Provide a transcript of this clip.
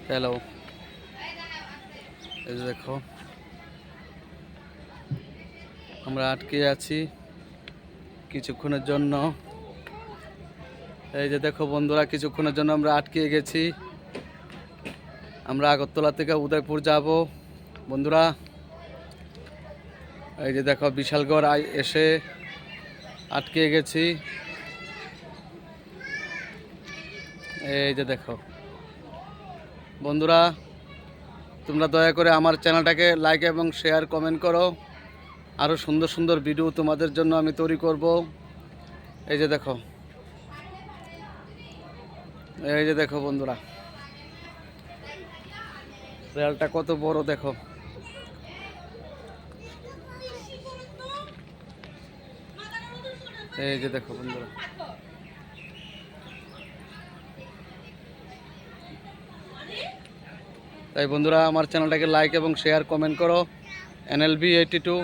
Hello, এই যে দেখো আমরা আটকে আছি কিছুক্ষণের জন্য। এই যে দেখো বন্ধুরা, কিছুক্ষণের জন্য আমরা আটকে গেছি। আমরা আগরতলা থেকে উদয়পুর যাব বন্ধুরা। এই যে দেখো বিশালগড় এসে আটকে গেছি। এই যে দেখো বন্ধুরা, তোমরা দয়া করে আমার চ্যানেলটাকে লাইক এবং শেয়ার কমেন্ট করো। আরও সুন্দর সুন্দর ভিডিও তোমাদের জন্য আমি তৈরি করব। এই যে দেখো, এই যে দেখো বন্ধুরা, রেলটা কত বড় দেখো। এই যে দেখো বন্ধুরা, তাই বন্ধুরা আমার চ্যানেলটাকে লাইক এবং শেয়ার কমেন্ট করো। NLB 82